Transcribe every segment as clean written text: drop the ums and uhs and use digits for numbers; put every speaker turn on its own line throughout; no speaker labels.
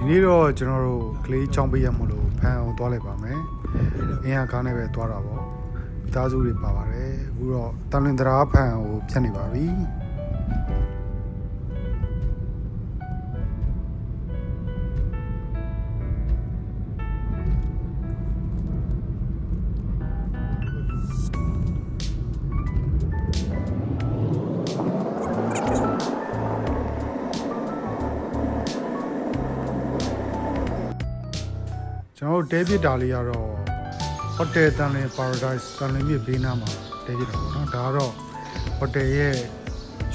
ဒီနေ့တော့ကျွန်တော်တို့ကလေးချောင်းပေးရမလို့ဖန်အောင်သွားလိုက်ပါမယ်အင်းရကားနဲ့ပဲသွားတာပေါ့မိသားစုတွေပါပါတယ်အခုတော့တန်လွင်တရားဖန်ကိုဖြတ်နေပါပြီကျွန်တော်တဲပြစ်တာလေးကတော့ဟိုတယ်တန်လင် Paradise တန်လင်မြေဘေးနားမှာတဲပြစ်တာပေါ့နော်ဒါကတော့ဟိုတယ်ရဲ့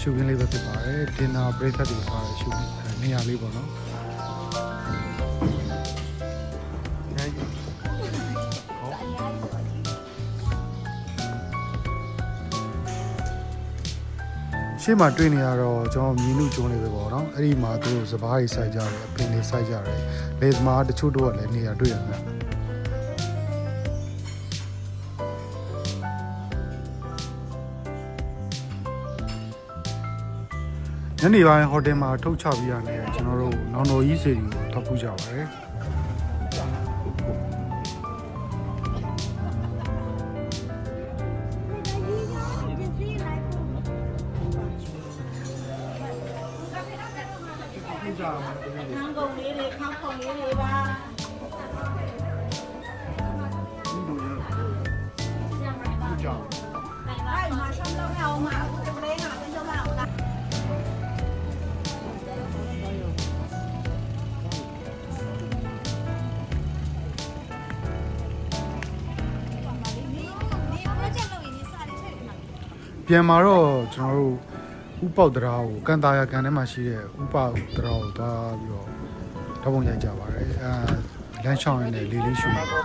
ရှုခင်းလေးပဲဖြစ်ပါတယ်ဒင်နာ breakfast တွေစားရရှုနေရာလေးပေါ့နော်ရှေ့မှာတွေ့နေရတော့ကျွန်တော်မြင်းနုကျုံးလေးပဲပေါ့နော်အဲ့ဒီမှာသူတို့စပားတွေစိုက်ကြတယ်အပင်တွေစိုက်ကြတယ်လေသမားတချို့တော့လည်းနေရာတွေ့ရတယ်ညနေပိုင်းဟိုတယ်မှာထုတ်ချပြီးရတယ်ကျွန်တော်တို့နောင်တော်ကြီးစီကိုထောက်ပူးကြပါတယ်
康公里的，康公里的吧。哎，马上到了，马上就来了，就来了。
ပြန်มาတော့ကျွန်တော်တို့ဥပေါက်တရားကိုကန်တာရကန်ထဲမှာရှိတဲ့ဥပေါက်တရားကိုသွားပြီးတော့ဓာတ်ပုံရိုက်ကြပါတယ်လမ်းချောင်းရင်းနဲ့လေးလေးရှူနေပါ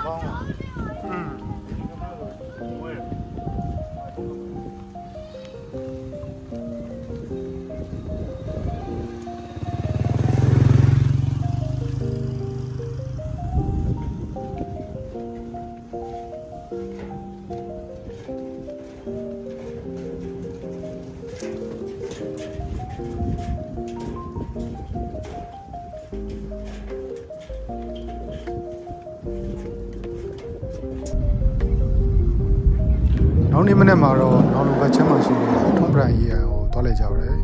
နောက်နေ့မနေ့မှာတော့နောက်လိုဘက်ချက်မှရှိတဲ့ထုံးပရန်ရေးကိုသွားလိုက်ကြပါတယ်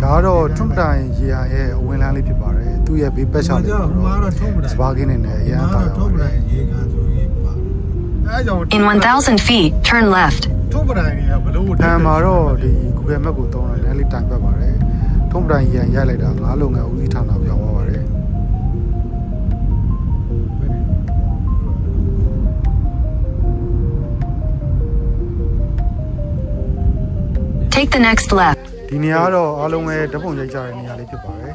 ဒါတော့ထုံးပရန်ရေးရဲ့အဝင်လန်းလေးဖြစ်ပါတယ်သူ့ရဲ့ဘေးပတ်ချလေးတော့စပါးကင်းနေနဲ့အရန်တာရောပါတယ်
In 1,000 feet, turn left.
ထုံးပတိုင်းတွေကဘလို့မှာတော့ဒီ Google Map ကိုသုံးတာလည်းလေးတိုင်ပတ်ပါတယ်ထုံးပတိုင်းရန်ရိုက်လိုက်တာငါးလုံငယ်ဦးစီးဌာနပြောင်းသွားပါတယ်
Take the next left.
ဒီနေရာကတော့အားလုံးပဲဓာတ်ပုံရိုက်ကြတဲ့နေရာလေးဖြစ်ပါတယ်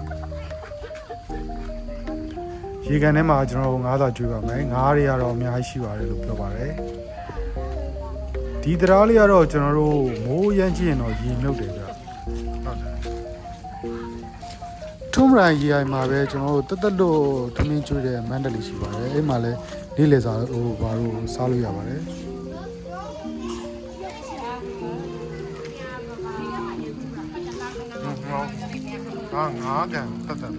ရေကန်ထဲမှာကျွန်တော်ငါးသာကျွေးပါမယ်ငါးတွေကတော့အများကြီးရှိပါတယ်လို့ပြောပါတယ်ဒီတရားလေးကတော့ကျွန်တော်တို့မိုးရမ်းကြည့်ရင်တော့ရေမြုပ်တယ်ဗျဟုတ်တယ်ထုံးရန်ရေအိမ်မှာပဲကျွန်တော်တို့တက်တက်လို့ထမင်းကျွေးတဲ့မန္တလေးရှိပါတယ်အဲ့မှာလည်းနေ့လည်စာဟိုဘာလို့စားလို့ရပါတယ်ငါးကန်တက်တက်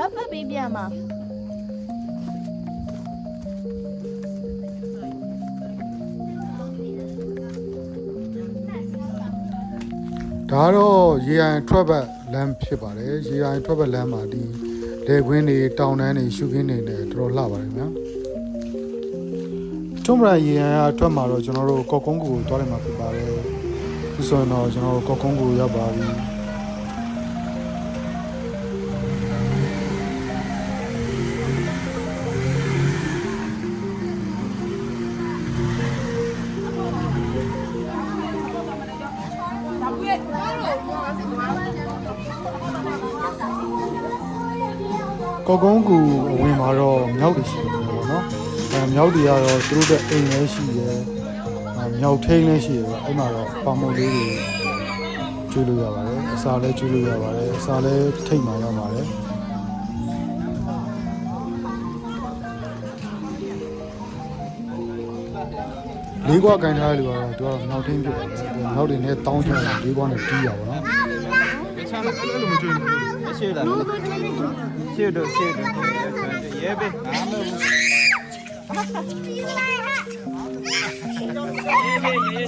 ဘာဖက်ပေးပြမှာ
ဒါကတော့ရေအိုင်ထွက်ဘက်လမ်းဖြစ်ပါတယ်ရေအိုင်ထွက်ဘက်လမ်းမှာဒီလေကွင်းတွေတောင်တန်းတွေရှုခင်းတွေနဲ့တော်တော်လှပါတယ်ဗျာထုံးမရရေအိုင်အထွက်မှာတော့ကျွန်တော်တို့ကော့ကုန်းကူကိုတွားလိုက်မှာဖြစ်ပါတယ်ဒီဆိုရင်တော့ကျွန်တော်တို့ကော့ကုန်းကူရောက်ပါပြီကော့ကုန်းကူအဝင်မှာတော့မြောက်တွေရှိတယ်ပေါ့နော်မြောက်တွေကတော့သူတို့တဲ့အိမ်လည်းရှိတယ်မြောက်ထိန်းလည်းရှိတယ်ပေါ့အဲ့မှာတော့ပေါမုံလေးတွေကျွေးလို့ရပါတယ်အစာလည်းကျွေးလို့ရပါတယ်အစာလည်းထိတ်မှရပါတယ်လေးကွာကန်ထားတဲ့လူကတော့သူကတော့မြောက်ထိန်းဖြစ်ပါတယ်မြောက်တွေနဲ့တောင်းချင်တယ်လေးကွာနဲ့တီးရပါတော့အဲ့လိုမကျွေးဘူး
ရှေ့လာရှေ့တို့ရဲပဲအားမလို့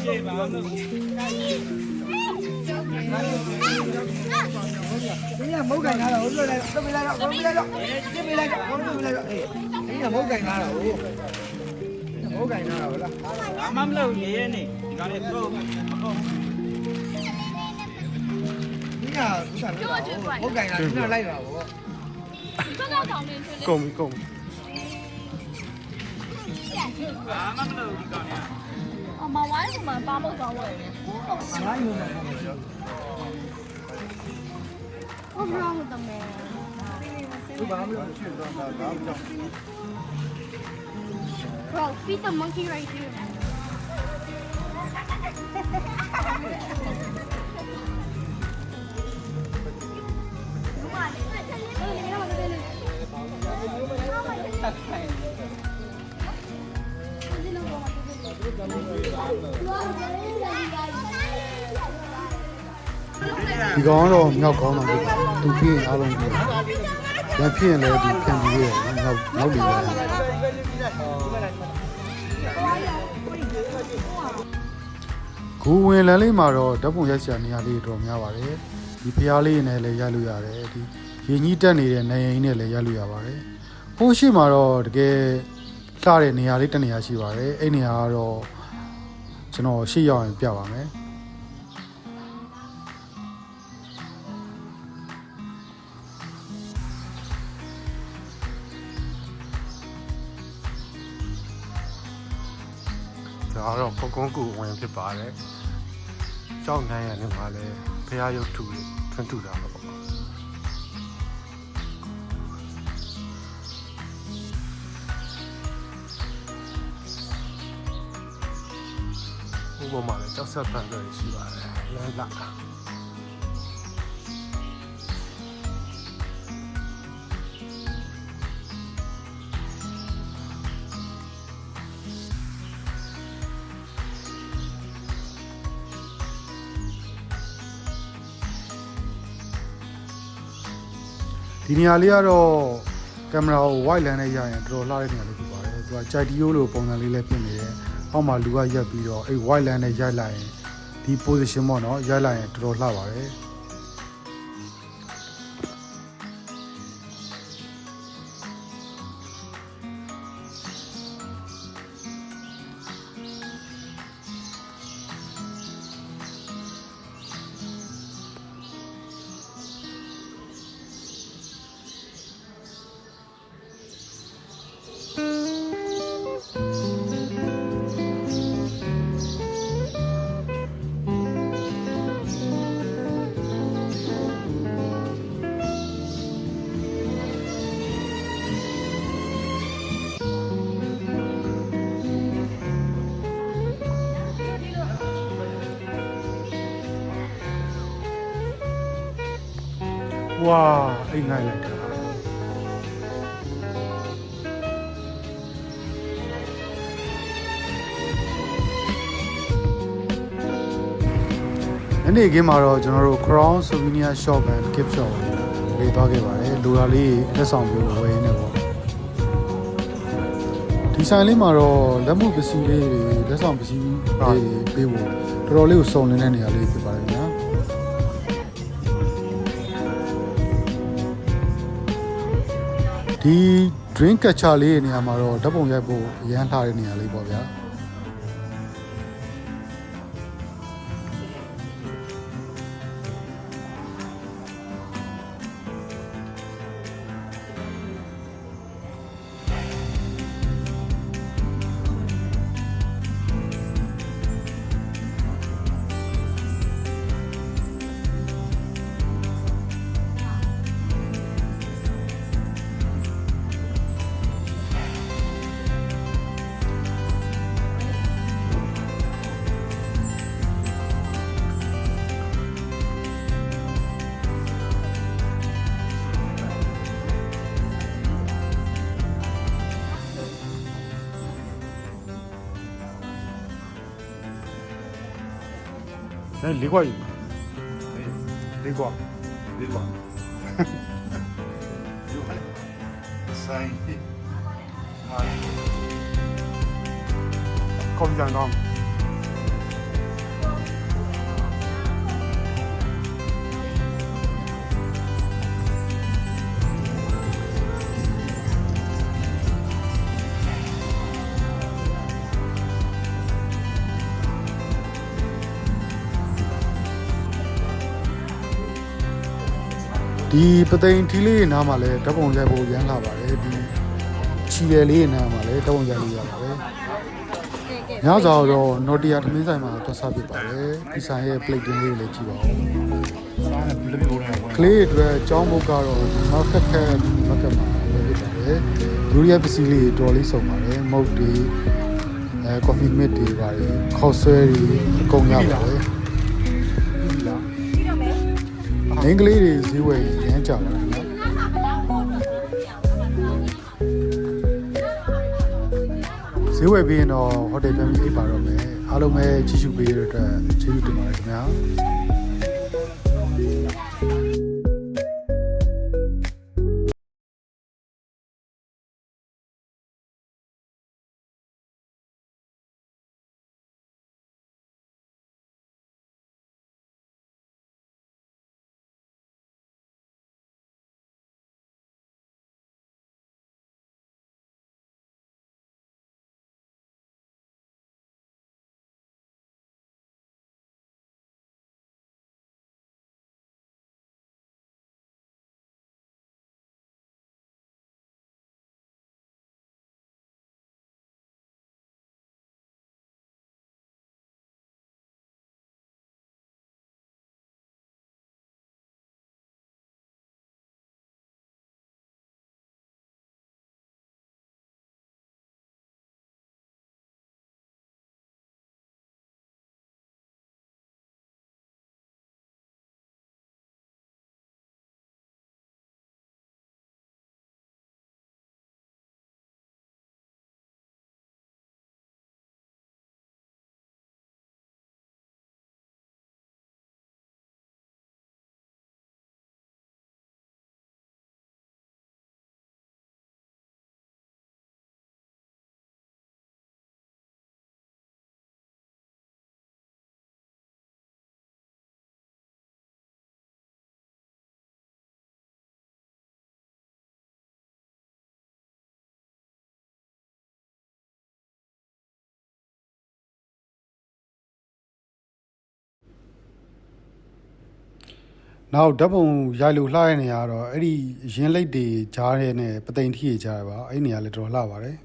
ရဲပါမလို့ဒီကမုတ်ကန်လာတော့ဟုတ်တယ်တော့ပြလိုက်တော့ပြလိုက်တော့ပြစ်ပြလိုက်တော့ပြလိုက်တော့အေးဒီကမုတ်ကန်လာတော့မုတ်ကန်လာတော့လားအမမလို့ရဲနေဒီကလေးတော့မဟုတ်ဒီကမုတ်ကန်လာဒီတော့လိုက်ပါဗော
ကုန်ပြီကုန်ပြီ
အာမမလို့ဒီကောင်ညာ
အမဝိုင်းကမှပါမုတ်သွားဝယ်တယ်
အားယူနေတယ်
What's wrong with the man?
ဒီဘာမလို့ရှင်းတော့တာဘာကြောင့်
Bro, feed the monkey right here.
။ဒီကောင်ကတော့မြောက်ကောင်းတာပဲ။သူပြင်းအားလုံးပြင်း။ရဖြစ်ရင်လည်းဒီပြန်ပြီးရအောင်နောက်ပြီးရတယ်။ဂူဝင်လမ်းလေးမှာတော့ဓာတ်ပုံရိုက်ဆရာနေရာလေးတော်များပါတယ်။ဒီဖျားလေးနဲ့လည်းရိုက်လို့ရတယ်။ဒီရေကြီးတက်နေတဲ့နေရင်နဲ့လည်းရိုက်လို့ရပါတယ်။ဟိုရှိမှာတော့တကယ်လှတဲ့နေရာလေးတစ်နေရာရှိပါတယ်။အဲ့နေရာကတော့ကျွန်တော်ရှေ့ရောက်ရင်ပြပါမယ်။ဒါတော့ကောကုန်းကူဝင်ဖြစ်ပါတယ်။ကြောက်နိုင်ရတယ်မှာလဲဖះရုပ်ထုတွေထွန်းထူတာပေါ့။ဥပမာလဲကြောက်ဆက်ပန်းတွေရှိပါတယ်။လမ်းလာဒီနေရာလေးကတော့ကင်မရာကို wide lens နဲ့ရရင်တော်တော်လှတဲ့နေရာလေးဖြစ်ပါတယ်။သူကကြိုက်တီယိုလိုပုံစံလေးလည်းပြင်နေတယ်။အောက်မှာလူကရက်ပြီးတော့အဲ့ wide lens နဲ့ရိုက်လိုက်ရင်ဒီ position ပေါ့နော်ရိုက်လိုက်ရင်တော်တော်လှပါတယ်။ဝါအိမ်နိုင်လိုက်တာညနေခင်းမှာတော့ကျွန်တော်တို့ Crown Souvenir Shop and Gift Shop လေးသွားခဲ့ပါတယ်လူရာလေးလက်ဆောင်မျိုးဝယ်ရင်းနဲ့ပေါ့ဒီဆိုင်လေးမှာတော့လက်မှုပစ္စည်းလေးတွေလက်ဆောင်ပစ္စည်းလေးပေးဖို့တော်တော်လေးကိုစုံလင်တဲ့နေရာလေးဖြစ်ပါတယ်ညာဒီ drink catcher လေးနေရာမှာတော့ဓာတ်ပုံရိုက်ဖို့အရန်ထားတဲ့နေရာလေးပေါ့ဗျာ那离块有吗？离块，
离块，有块，三亿，妈的，
靠你讲到。ဒီပသိမ်ထီးလေးနားမှာလည်းဓာတ်ပုံရိုက်ဖို့ရမ်းလာပါတယ်ဒီချီရယ်လေးနားမှာလည်းဓာတ်ပုံရိုက်လို့ရပါတယ်ညစာတော့နော်တီယာသမင်းဆိုင်မှာသွားစားဖြစ်ပါတယ်ဒီဆိုင်ရဲ့ plate တင်းလေးကိုလည်းကြည့်ပါဦး
三的比那边多点。
ကလေးအတွက်ကြောင်းဘုတ်ကတော့မခက်ခဲမကတ်မှာလည်းဖြစ်ပါတယ်ဒူရီယာပစ္စည်းလေးတော်လေးစုံပါတယ်မုတ်တွေကော်ဖီမစ်တွေပါတယ်ခေါက်ဆွဲတွေအကုန်ရပါတယ်မင်းကလေးတွေဈေးဝယ်ရမ်းကြပါတယ်နော်ဈေးဝယ်ပြီးရင်တော့ဟိုတယ်ပြန်ပြီးအိပ်ပါတော့မယ်အားလုံးပဲကြည့်ရှုပေးရတဲ့အတွက်ကျေးဇူးတင်ပါတယ်ခင်ဗျာနောက်ဓာတ်ပုံရိုက်လို့လှရတဲ့နေရာတော့အဲ့ဒီရင်းလိတ်တွေကြားရဲနဲ့ပသိမ်ထီးတွေကြားရပါအဲ့နေရာလည်းတော်လှပါတယ်